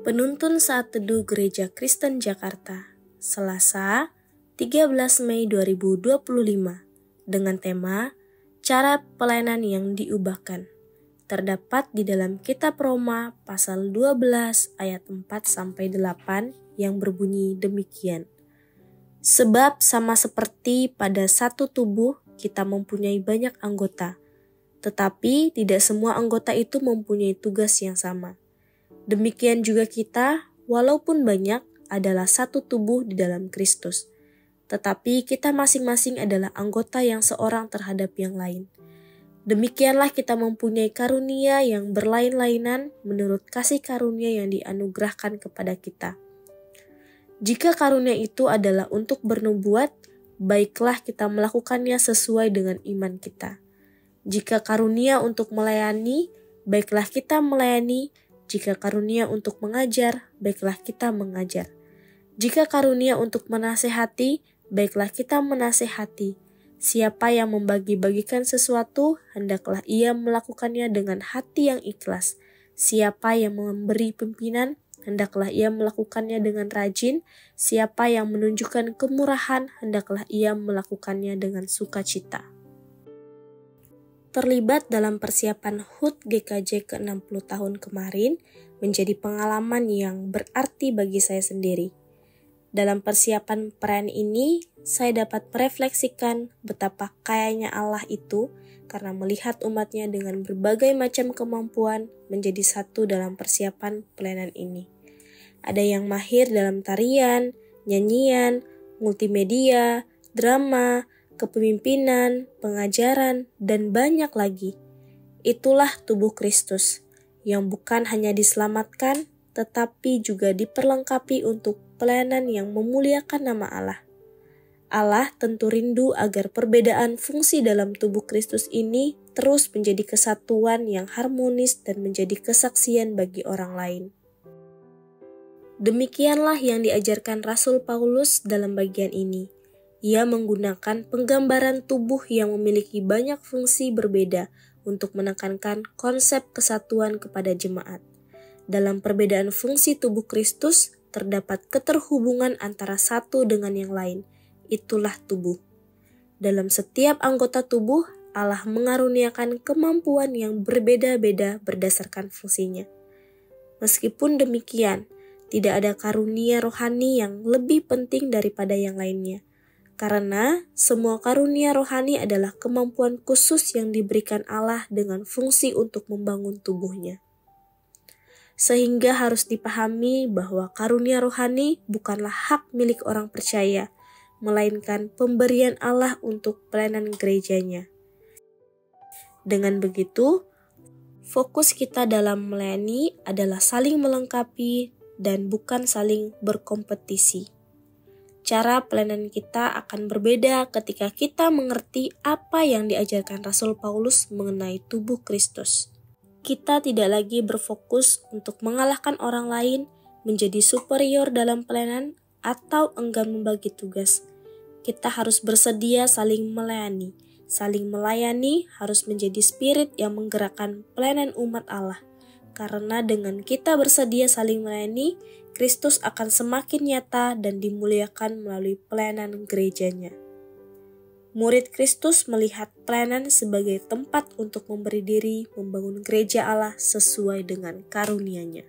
Penuntun Saat Teduh Gereja Kristen Jakarta, Selasa, 13 Mei 2025, dengan tema Cara Pelayanan yang Diubahkan. Terdapat di dalam Kitab Roma pasal 12 ayat 4-8 yang berbunyi demikian. Sebab sama seperti pada satu tubuh kita mempunyai banyak anggota, tetapi tidak semua anggota itu mempunyai tugas yang sama. Demikian juga kita, walaupun banyak, adalah satu tubuh di dalam Kristus. Tetapi kita masing-masing adalah anggota yang seorang terhadap yang lain. Demikianlah kita mempunyai karunia yang berlain-lainan menurut kasih karunia yang dianugerahkan kepada kita. Jika karunia itu adalah untuk bernubuat, baiklah kita melakukannya sesuai dengan iman kita. Jika karunia untuk melayani, baiklah kita melayani. Jika karunia untuk mengajar, baiklah kita mengajar. Jika karunia untuk menasehati, baiklah kita menasehati. Siapa yang membagi-bagikan sesuatu, hendaklah ia melakukannya dengan hati yang ikhlas. Siapa yang memberi pimpinan, hendaklah ia melakukannya dengan rajin. Siapa yang menunjukkan kemurahan, hendaklah ia melakukannya dengan sukacita. Terlibat dalam persiapan HUT GKJ ke-60 tahun kemarin menjadi pengalaman yang berarti bagi saya sendiri. Dalam persiapan perayaan ini, saya dapat merefleksikan betapa kayanya Allah itu karena melihat umatnya dengan berbagai macam kemampuan menjadi satu dalam persiapan pelayanan ini. Ada yang mahir dalam tarian, nyanyian, multimedia, drama, kepemimpinan, pengajaran, dan banyak lagi. Itulah tubuh Kristus, yang bukan hanya diselamatkan, tetapi juga diperlengkapi untuk pelayanan yang memuliakan nama Allah. Allah tentu rindu agar perbedaan fungsi dalam tubuh Kristus ini terus menjadi kesatuan yang harmonis dan menjadi kesaksian bagi orang lain. Demikianlah yang diajarkan Rasul Paulus dalam bagian ini. Ia menggunakan penggambaran tubuh yang memiliki banyak fungsi berbeda untuk menekankan konsep kesatuan kepada jemaat. Dalam perbedaan fungsi tubuh Kristus, terdapat keterhubungan antara satu dengan yang lain. Itulah tubuh. Dalam setiap anggota tubuh, Allah mengaruniakan kemampuan yang berbeda-beda berdasarkan fungsinya. Meskipun demikian, tidak ada karunia rohani yang lebih penting daripada yang lainnya. Karena semua karunia rohani adalah kemampuan khusus yang diberikan Allah dengan fungsi untuk membangun tubuhnya. Sehingga harus dipahami bahwa karunia rohani bukanlah hak milik orang percaya, melainkan pemberian Allah untuk pelayanan gerejanya. Dengan begitu, fokus kita dalam melayani adalah saling melengkapi dan bukan saling berkompetisi. Cara pelayanan kita akan berbeda ketika kita mengerti apa yang diajarkan Rasul Paulus mengenai tubuh Kristus. Kita tidak lagi berfokus untuk mengalahkan orang lain, menjadi superior dalam pelayanan, atau enggan membagi tugas. Kita harus bersedia saling melayani. Saling melayani harus menjadi spirit yang menggerakkan pelayanan umat Allah. Karena dengan kita bersedia saling melayani, Kristus akan semakin nyata dan dimuliakan melalui pelayanan gerejanya. Murid Kristus melihat pelayanan sebagai tempat untuk memberi diri membangun gereja Allah sesuai dengan karunia-Nya.